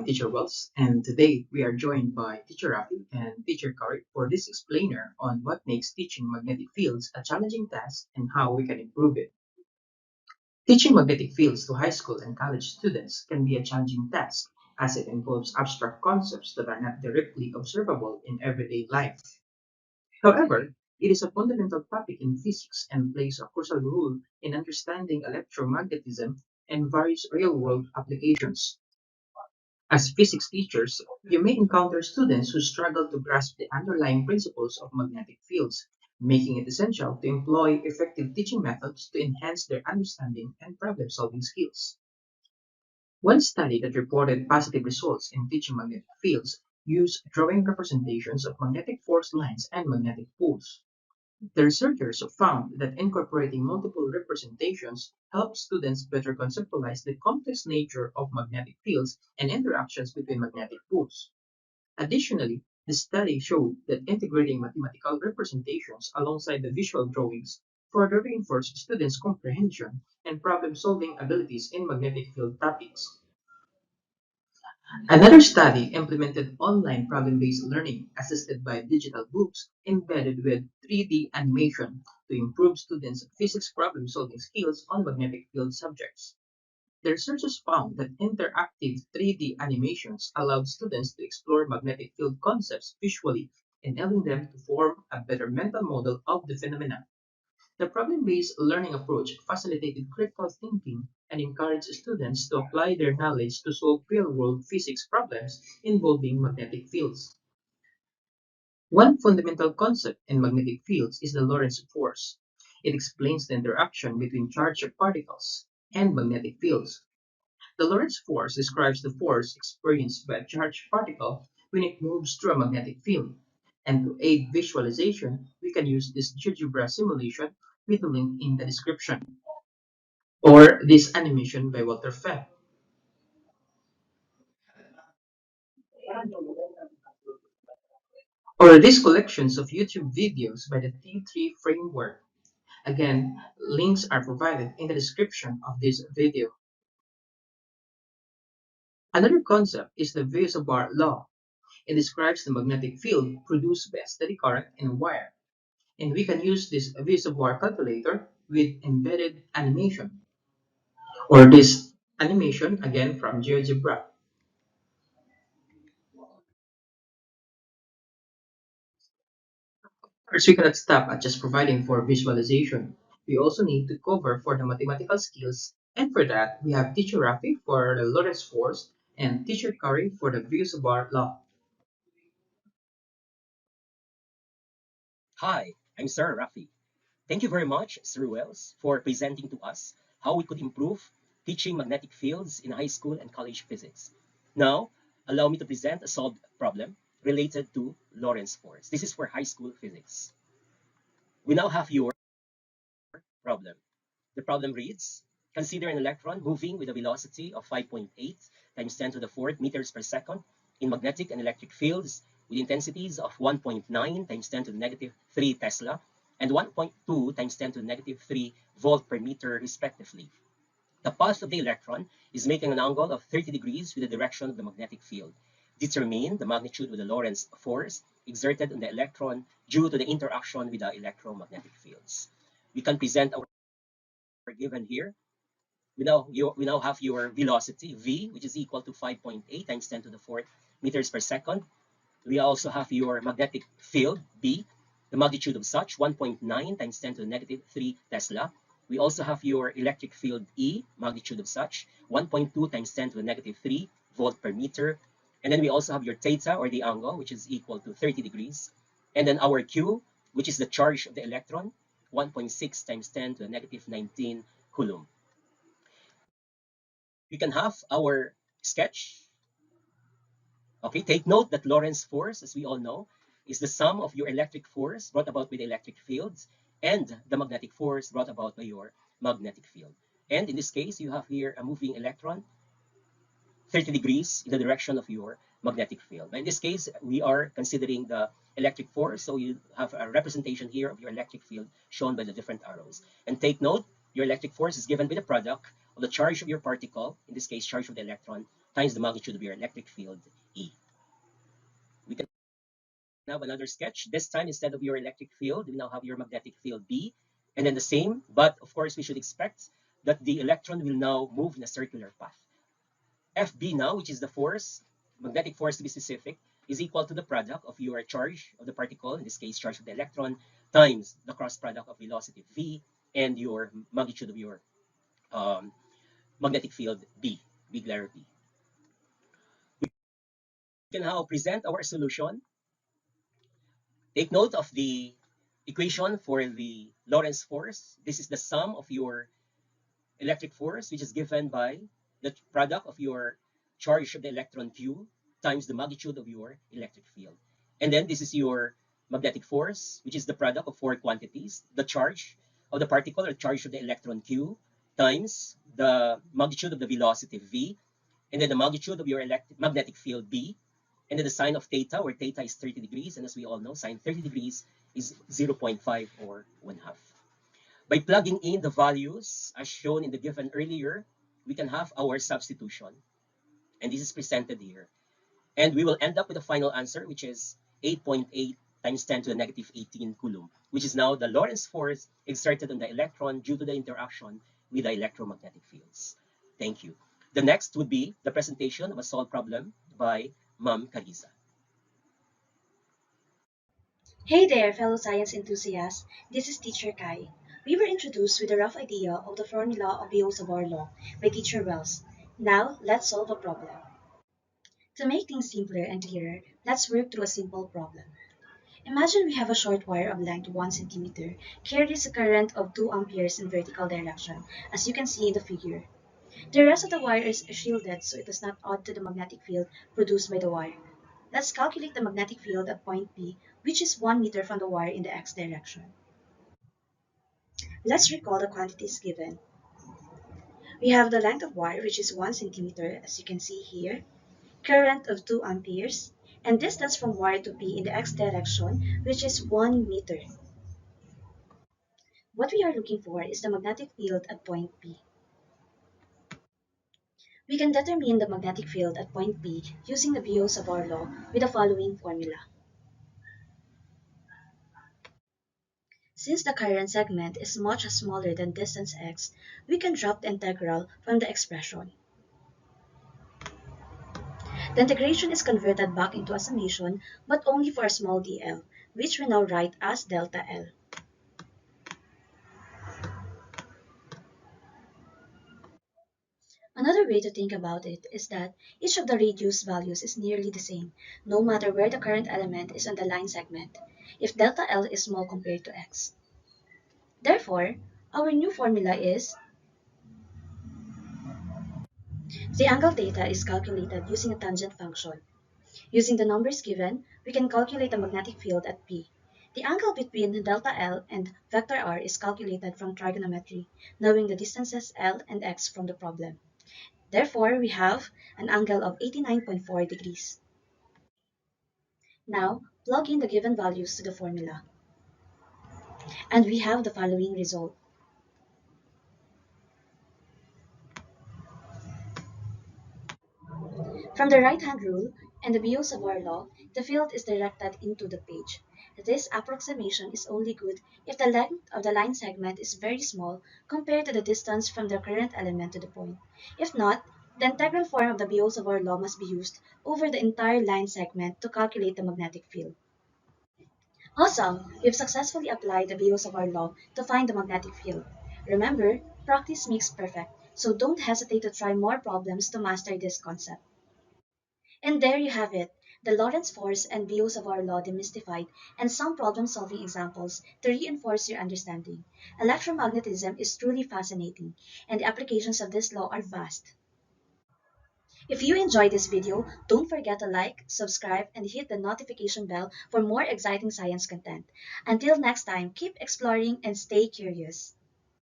Teacher Wells, and today we are joined by Teacher Raphy and Teacher Kari for this explainer on what makes teaching magnetic fields a challenging task and how we can improve it. Teaching magnetic fields to high school and college students can be a challenging task as it involves abstract concepts that are not directly observable in everyday life. However, it is a fundamental topic in physics and plays a crucial role in understanding electromagnetism and various real-world applications. As physics teachers, you may encounter students who struggle to grasp the underlying principles of magnetic fields, making it essential to employ effective teaching methods to enhance their understanding and problem solving skills. One study that reported positive results in teaching magnetic fields used drawing representations of magnetic force lines and magnetic poles. The researchers found that incorporating multiple representations helps students better conceptualize the complex nature of magnetic fields and interactions between magnetic poles. Additionally, the study showed that integrating mathematical representations alongside the visual drawings further reinforced students' comprehension and problem-solving abilities in magnetic field topics. Another study implemented online problem-based learning assisted by digital books embedded with 3D animation to improve students' physics problem-solving skills on magnetic field subjects. The researchers found that interactive 3D animations allowed students to explore magnetic field concepts visually, enabling them to form a better mental model of the phenomena. The problem-based learning approach facilitated critical thinking and encouraged students to apply their knowledge to solve real-world physics problems involving magnetic fields. One fundamental concept in magnetic fields is the Lorentz force. It explains the interaction between charged particles and magnetic fields. The Lorentz force describes the force experienced by a charged particle when it moves through a magnetic field. And to aid visualization, we can use this GeoGebra simulation with a link in the description, or this animation by Walter Febb, or these collections of YouTube videos by the T3 framework. Again, links are provided in the description of this video. Another concept is the Veosavar law. It describes the magnetic field produced by a steady current in a wire. And we can use this VSWR calculator with embedded animation, or this animation again from GeoGebra. First, we cannot stop at just providing for visualization. We also need to cover for the mathematical skills, and for that, we have Teacher Rafi for the Lorentz force and Teacher Curry for the VSWR law. Hi, I'm Sir Raphy. Thank you very much, Sir Wells, for presenting to us how we could improve teaching magnetic fields in high school and college physics. Now, allow me to present a solved problem related to Lorentz force. This is for high school physics. We now have your problem. The problem reads, consider an electron moving with a velocity of 5.8 times 10 to the fourth meters per second in magnetic and electric fields with intensities of 1.9 times 10 to the negative 3 Tesla and 1.2 times 10 to the negative 3 volt per meter respectively. The path of the electron is making an angle of 30 degrees with the direction of the magnetic field. Determine the magnitude of the Lorentz force exerted on the electron due to the interaction with the electromagnetic fields. We can present our given here. We now have your velocity v, which is equal to 5.8 times 10 to the fourth meters per second. We also have your magnetic field b, the magnitude of such 1.9 times 10 to the negative 3 Tesla. We also have your electric field E, magnitude of such 1.2 times 10 to the negative 3 volt per meter. And then we also have your theta, or the angle, which is equal to 30 degrees. And then our Q, which is the charge of the electron, 1.6 times 10 to the negative 19 coulomb. We can have our sketch. Okay, take note that Lorentz force, as we all know, is the sum of your electric force brought about by the electric fields and the magnetic force brought about by your magnetic field. And in this case, you have here a moving electron 30 degrees in the direction of your magnetic field. But in this case, we are considering the electric force, so you have a representation here of your electric field shown by the different arrows. And take note, your electric force is given by the product of the charge of your particle, in this case, charge of the electron, times the magnitude of your electric field, E. We can have another sketch. This time, instead of your electric field, we now have your magnetic field, B. And then the same, but of course, we should expect that the electron will now move in a circular path. FB now, which is the force, magnetic force to be specific, is equal to the product of your charge of the particle, in this case, charge of the electron, times the cross product of velocity V and your magnitude of your um, magnetic field B, big letter B. We can now present our solution. Take note of the equation for the Lorentz force. This is the sum of your electric force, which is given by the product of your charge of the electron Q times the magnitude of your electric field. And then this is your magnetic force, which is the product of four quantities: the charge of the particle or charge of the electron Q times the magnitude of the velocity V, and then the magnitude of your magnetic field B, and then the sine of theta, where theta is 30 degrees, and as we all know, sine 30 degrees is 0.5 or 1/2. By plugging in the values as shown in the given earlier, we can have our substitution. And this is presented here. And we will end up with a final answer, which is 8.8 times 10 to the negative 18 coulomb, which is now the Lorentz force exerted on the electron due to the interaction with the electromagnetic fields. Thank you. The next would be the presentation of a solved problem by Maam Karizza. Hey there, fellow science enthusiasts. This is Teacher Kai. We were introduced with a rough idea of the formula of Biot-Savart law by Teacher Wells. Now, let's solve a problem. To make things simpler and clearer, let's work through a simple problem. Imagine we have a short wire of length 1 centimeter carries a current of 2 amperes in vertical direction, as you can see in the figure. The rest of the wire is shielded so it does not add to the magnetic field produced by the wire. Let's calculate the magnetic field at point P, which is 1 meter from the wire in the x direction. Let's recall the quantities given. We have the length of wire, which is 1 centimeter, as you can see here, current of 2 amperes, and distance from wire to P in the x direction, which is 1 meter. What we are looking for is the magnetic field at point P. We can determine the magnetic field at point P using the Biot-Savart law with the following formula. Since the current segment is much smaller than distance x, we can drop the integral from the expression. The integration is converted back into a summation, but only for a small dl, which we now write as delta L. Another way to think about it is that each of the reduced values is nearly the same, no matter where the current element is on the line segment, if delta L is small compared to x. Therefore, our new formula is the angle theta is calculated using a tangent function. Using the numbers given, we can calculate the magnetic field at P. The angle between delta L and vector r is calculated from trigonometry, knowing the distances L and x from the problem. Therefore, we have an angle of 89.4 degrees. Now, plug in the given values to the formula, and we have the following result. From the right-hand rule and the Biot-Savart law, the field is directed into the page. This approximation is only good if the length of the line segment is very small compared to the distance from the current element to the point. If not, the integral form of the Biot-Savart law must be used over the entire line segment to calculate the magnetic field. Awesome! We've successfully applied the Biot-Savart law to find the magnetic field. Remember, practice makes perfect, so don't hesitate to try more problems to master this concept. And there you have it, the Lorentz force and Biot-Savart law demystified, and some problem-solving examples to reinforce your understanding. Electromagnetism is truly fascinating, and the applications of this law are vast. If you enjoyed this video, don't forget to like, subscribe, and hit the notification bell for more exciting science content. Until next time, keep exploring and stay curious.